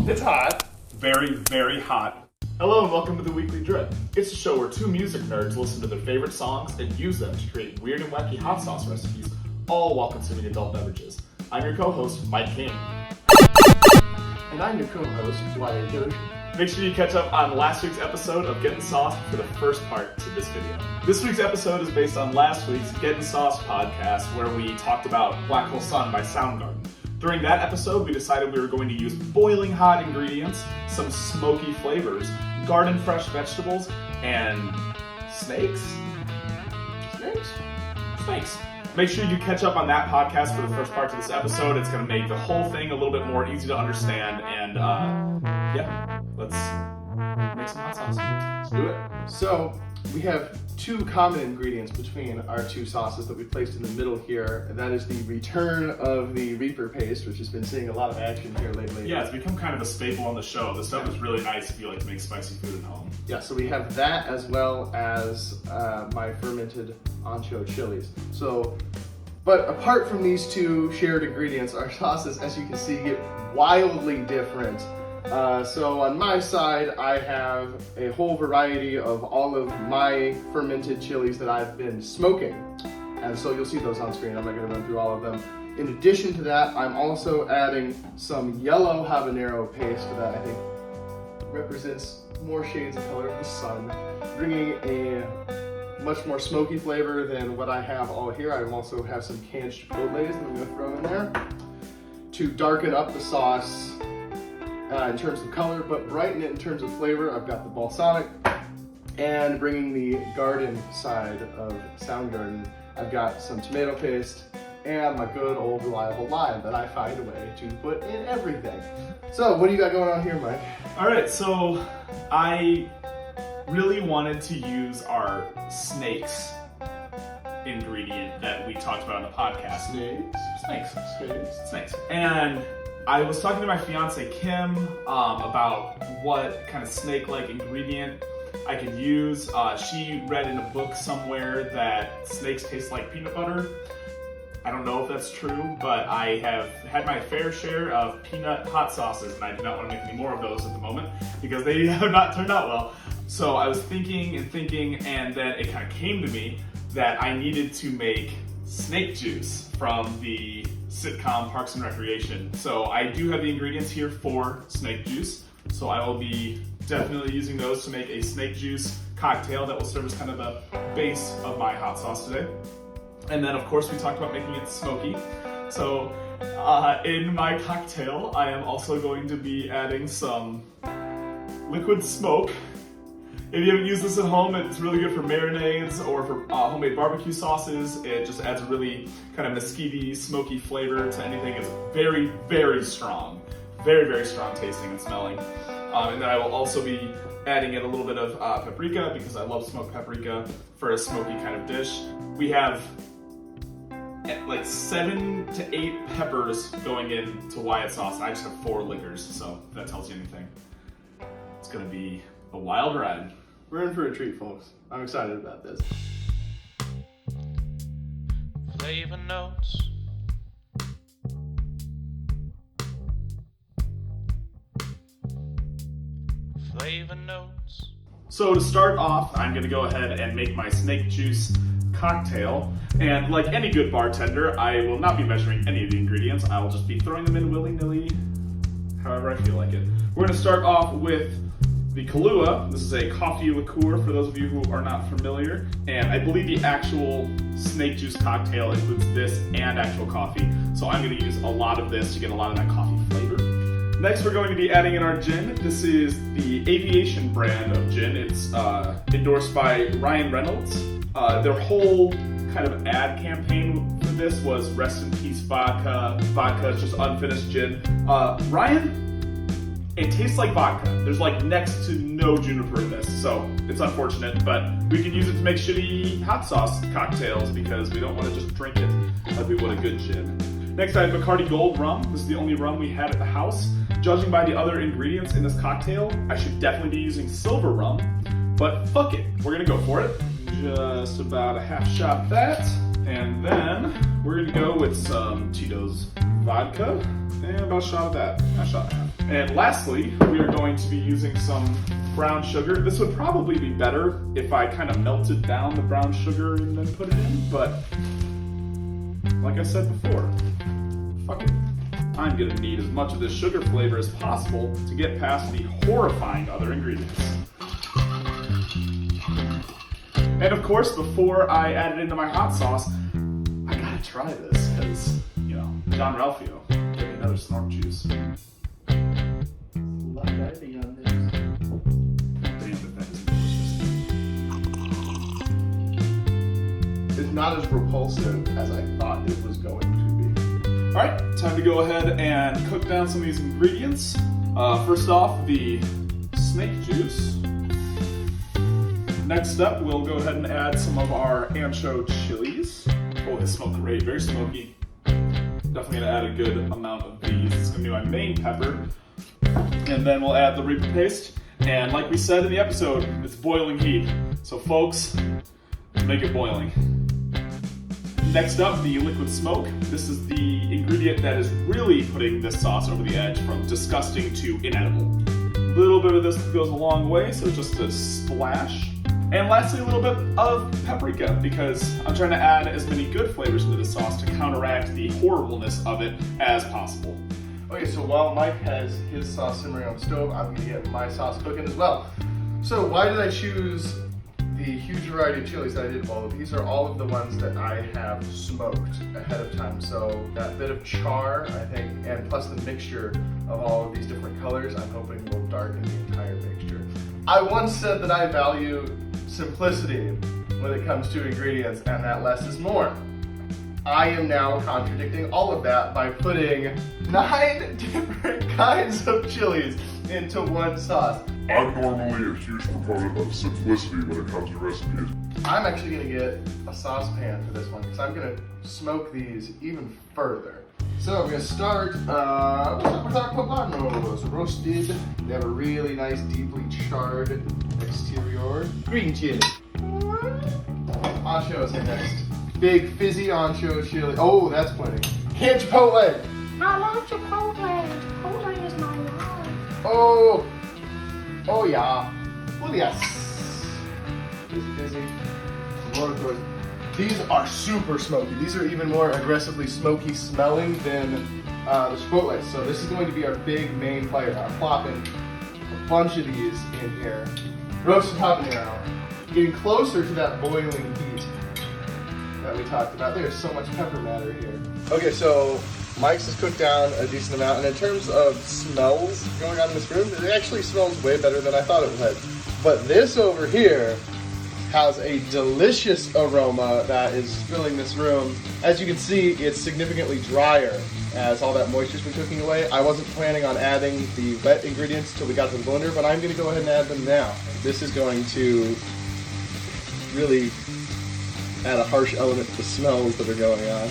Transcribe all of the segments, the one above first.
It's hot. Very, very hot. Hello and welcome to the Weekly Drip. It's a show where two music nerds listen to their favorite songs and use them to create weird and wacky hot sauce recipes, all while consuming adult beverages. I'm your co-host, Mike King. And I'm your co-host, Wyatt, Dozier. Make sure you catch up on last week's episode of Getting Sauced for the first part to this video. This week's episode is based on last week's Getting Sauced podcast where we talked about Black Hole Sun by Soundgarden. During that episode, we decided we were going to use boiling hot ingredients, some smoky flavors, garden fresh vegetables, and snakes? Snakes. Make sure you catch up on that podcast for the first part of this episode. It's going to make the whole thing a little bit more easy to understand. And let's make some hot sauce. Let's do it. So, we have two common ingredients between our two sauces that we placed in the middle here. And that is the return of the Reaper paste, which has been seeing a lot of action here lately. Yeah, it's become kind of a staple on the show. This stuff is really nice if you like to make spicy food at home. Yeah, so we have that as well as my fermented ancho chilies. But apart from these two shared ingredients, our sauces, as you can see, get wildly different. So on my side, I have a whole variety of all of my fermented chilies that I've been smoking. And so you'll see those on screen. I'm not going to run through all of them. In addition to that, I'm also adding some yellow habanero paste that I think represents more shades of color of the sun, bringing a much more smoky flavor than what I have all here. I also have some canned chipotles that I'm going to throw in there to darken up the sauce in terms of color, but brighten it in terms of flavor. I've got the balsamic, and bringing the garden side of Soundgarden, I've got some tomato paste and my good old reliable lime that I find a way to put in everything. So what do you got going on here, Mike? All right, so I really wanted to use our snakes ingredient that we talked about on the podcast. Snakes. And I was talking to my fiance Kim about what kind of snake-like ingredient I could use. She read in a book somewhere that snakes taste like peanut butter. I don't know if that's true, but I have had my fair share of peanut hot sauces, and I do not want to make any more of those at the moment because they have not turned out well. So I was thinking, and then it kind of came to me that I needed to make snake juice from the sitcom Parks and Recreation. So I do have the ingredients here for snake juice. So I will be definitely using those to make a snake juice cocktail that will serve as kind of the base of my hot sauce today. And then of course we talked about making it smoky. So in my cocktail, I am also going to be adding some liquid smoke. If you haven't used this at home, it's really good for marinades or for homemade barbecue sauces. It just adds a really kind of mesquite-y, smoky flavor to anything. It's very, very strong. Very, very strong tasting and smelling. And then I will also be adding in a little bit of paprika because I love smoked paprika for a smoky kind of dish. We have like 7 to 8 peppers going into Wyatt sauce. I just have 4 liquors, so if that tells you anything. It's gonna be a wild ride. We're in for a treat, folks. I'm excited about this. Flavor notes. Flavor notes. So to start off, I'm gonna go ahead and make my snake juice cocktail. And like any good bartender, I will not be measuring any of the ingredients. I will just be throwing them in willy-nilly, however I feel like it. We're gonna start off with the Kahlua. This is a coffee liqueur for those of you who are not familiar. And I believe the actual snake juice cocktail includes this and actual coffee. So I'm gonna use a lot of this to get a lot of that coffee flavor. Next, we're going to be adding in our gin. This is the Aviation brand of gin. It's endorsed by Ryan Reynolds. Their whole kind of ad campaign for this was rest in peace vodka. Vodka is just unfinished gin. Ryan, it tastes like vodka. There's like next to no juniper in this, so it's unfortunate, but we can use it to make shitty hot sauce cocktails because we don't want to just drink it like we would a good gin. Next, I have Bacardi Gold Rum. This is the only rum we had at the house. Judging by the other ingredients in this cocktail, I should definitely be using silver rum, but fuck it, we're gonna go for it. Just about a half shot of that, and then we're gonna go with some Tito's vodka, and about a shot of that, a shot and a half. And lastly, we are going to be using some brown sugar. This would probably be better if I kind of melted down the brown sugar and then put it in, but like I said before, fuck it. I'm gonna need as much of this sugar flavor as possible to get past the horrifying other ingredients. And of course, before I add it into my hot sauce, I gotta try this, because, you know, John Ralphio, give me another snort juice. Love diving on this. Damn, but that is delicious. It's not as repulsive as I thought it was going to be. All right, time to go ahead and cook down some of these ingredients. First off, the snake juice. Next up, we'll go ahead and add some of our ancho chilies. Oh, they smell great, very smoky. Definitely gonna add a good amount of these. It's gonna be my main pepper. And then we'll add the Reaper paste. And like we said in the episode, it's boiling heat. So folks, make it boiling. Next up, the liquid smoke. This is the ingredient that is really putting this sauce over the edge from disgusting to inedible. A little bit of this goes a long way, so just a splash. And lastly, a little bit of paprika, because I'm trying to add as many good flavors into the sauce to counteract the horribleness of it as possible. Okay, so while Mike has his sauce simmering on the stove, I'm gonna get my sauce cooking as well. So why did I choose the huge variety of chilies that I did? Well, these are all of the ones that I have smoked ahead of time. So that bit of char, I think, and plus the mixture of all of these different colors, I'm hoping will darken the entire mixture. I once said that I value simplicity when it comes to ingredients, and that less is more. I am now contradicting all of that by putting 9 different kinds of chilies into one sauce. I'm normally a huge proponent of simplicity when it comes to recipes. I'm actually gonna get a saucepan for this one because I'm gonna smoke these even further. So we're gonna start with our poblanos, roasted. They have a really nice, deeply charred exterior. Green chili. Anchos are next. Big fizzy ancho chili. Oh, that's plenty. Canned chipotle. I love Chipotle. Chipotle is my life. Oh, oh yeah. Oh yes. Fizzy. More of course. These are super smoky. These are even more aggressively smoky smelling than the chipotle. So this is going to be our big main player. I'm plopping a bunch of these in here. Roasted habanero. Getting closer to that boiling heat that we talked about. There's so much pepper matter here. Okay, so Mike's has cooked down a decent amount, and in terms of smells going on in this room, it actually smells way better than I thought it would. But this over here has a delicious aroma that is filling this room. As you can see, it's significantly drier as all that moisture's been cooking away. I wasn't planning on adding the wet ingredients till we got to the blender, but I'm gonna go ahead and add them now. This is going to really add a harsh element to the smells that are going on.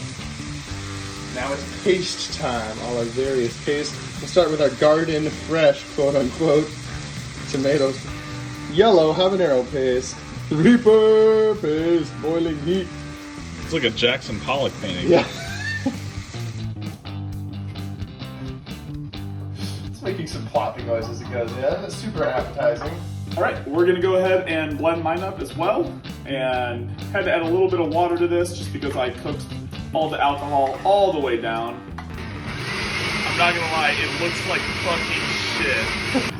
Now it's paste time, all our various pastes. We'll start with our garden fresh, quote unquote, tomatoes. Yellow habanero paste. Reaper paste, boiling heat. It's like a Jackson Pollock painting. Yeah. It's making some plopping noise as it goes, yeah? That's super appetizing. All right, we're gonna go ahead and blend mine up as well. And had to add a little bit of water to this just because I cooked all the alcohol all the way down. I'm not gonna lie, it looks like fucking shit.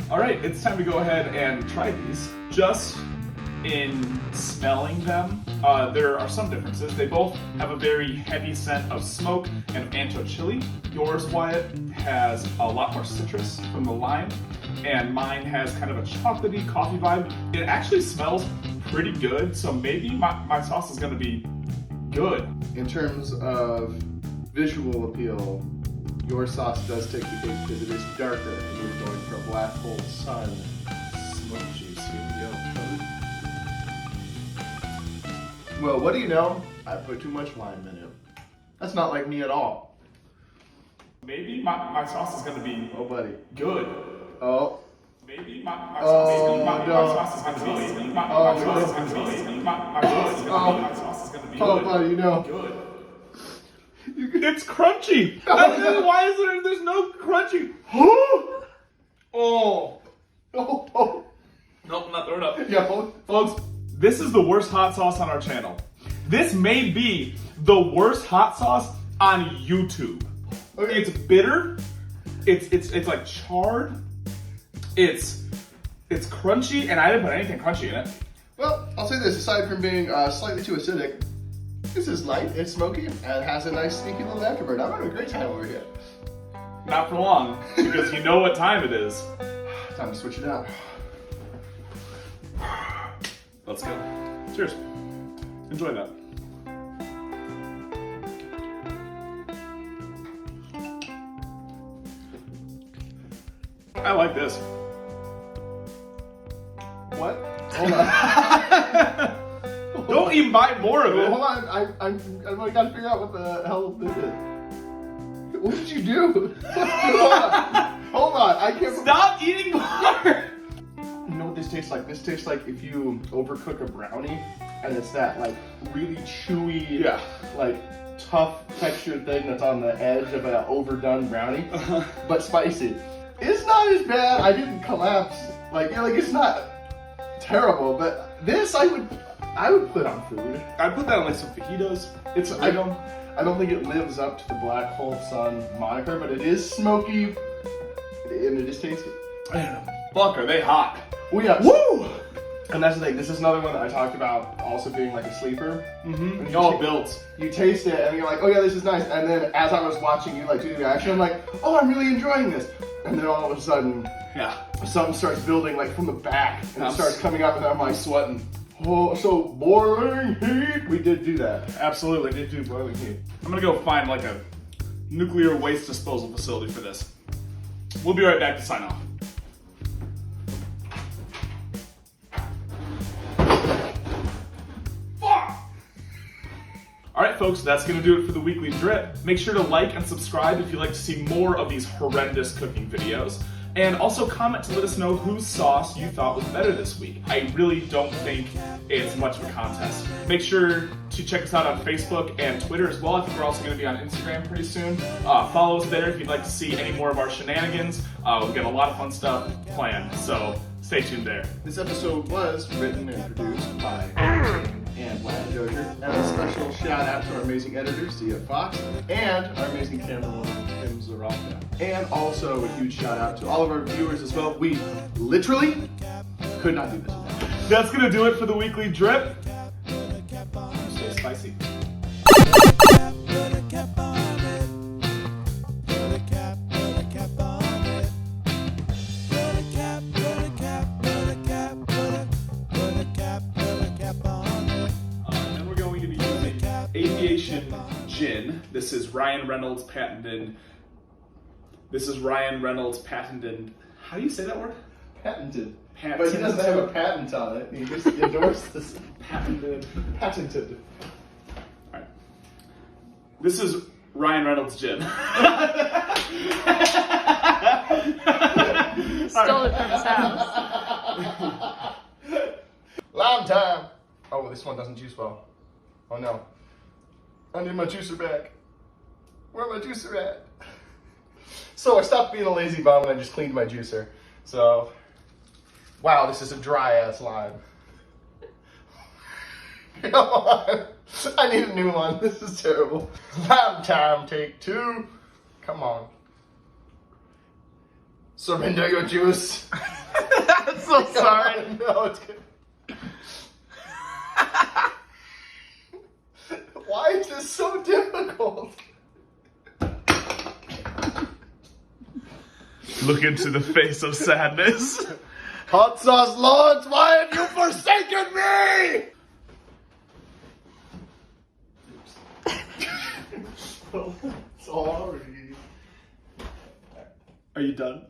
All right, it's time to go ahead and try these. Just in smelling them, there are some differences. They both have a very heavy scent of smoke and ancho chili. Yours, Wyatt, has a lot more citrus from the lime, and mine has kind of a chocolatey coffee vibe. It actually smells pretty good, so maybe my sauce is gonna be good. In terms of visual appeal, your sauce does take the cake because it is darker and you're going for a black hole sun. Smoke juice, here we go. Well, what do you know? I put too much lime in it. That's not like me at all. Maybe my sauce is gonna be Oh, buddy. good. Oh. Maybe my Oh, sauce is gonna be my sauce is gonna be good. Oh, buddy, you know. Good. It's crunchy. Why is there's no crunchy? Oh. Oh. Nope, I'm not throwing up. Yeah, Folks, this is the worst hot sauce on our channel. This may be the worst hot sauce on YouTube. Okay. It's bitter. It's like charred. It's crunchy, and I didn't put anything crunchy in it. Well, I'll say this, aside from being slightly too acidic, this is light, it's smoky, and has a nice sneaky little afterburn. I'm having a great time over here. Not for long, because you know what time it is. Time to switch it out. Let's go. Cheers. Enjoy that. I like this. What? Hold on. Don't even buy more of it. Hold on, I gotta figure out what the hell this is. What did you do? Hold on, I can't. Stop eating more. You know what this tastes like? This tastes like if you overcook a brownie, and it's that like really chewy, like tough textured thing that's on the edge of an overdone brownie, but spicy. It's not as bad. I didn't collapse. Like it's not terrible, but this I would put on food. I put that on like some fajitas. I don't think it lives up to the Black Hole Sun moniker, but it is smoky and it is tasty. Fuck, are they hot? Oh yeah. Woo! And that's the thing. This is another one that I talked about also being like a sleeper. Mm-hmm. It builds. You taste it and you're like, oh yeah, this is nice. And then as I was watching you like do the action, I'm like, oh, I'm really enjoying this. And then all of a sudden, something starts building like from the back and it starts coming out, and I'm like sweating. Oh, so boiling heat. We did do that. Absolutely, did do boiling heat. I'm gonna go find like a nuclear waste disposal facility for this. We'll be right back to sign off. All right, folks, that's going to do it for the weekly drip. Make sure to like and subscribe if you'd like to see more of these horrendous cooking videos. And also comment to let us know whose sauce you thought was better this week. I really don't think it's much of a contest. Make sure to check us out on Facebook and Twitter as well. I think we're also going to be on Instagram pretty soon. Follow us there if you'd like to see any more of our shenanigans. We've got a lot of fun stuff planned, so stay tuned there. This episode was written and produced by and Wyatt Dozier. And a special shout out to our amazing editor, Zia Fox, and our amazing camerawoman, Kim Zaralka. And also a huge shout out to all of our viewers as well. We literally could not do this without you. That's going to do it for the weekly drip. Stay spicy. Aviation Gin. This is Ryan Reynolds patented. How do you say that word? Patented. But he doesn't have a patent on it. He just endorsed this. Patented. Alright. This is Ryan Reynolds Gin. Stole it from his house. Lime time. Oh, this one doesn't juice well. Oh no. I need my juicer back. Where's my juicer at? So I stopped being a lazy bum and I just cleaned my juicer. So, wow, this is a dry ass lime. Come on. I need a new one. This is terrible. Lime time, take 2. Come on. Surrender your juice. I'm so sorry. No, it's good. Why is this so difficult? Look into the face of sadness. Hot sauce lords, why have you forsaken me? Sorry. Are you done?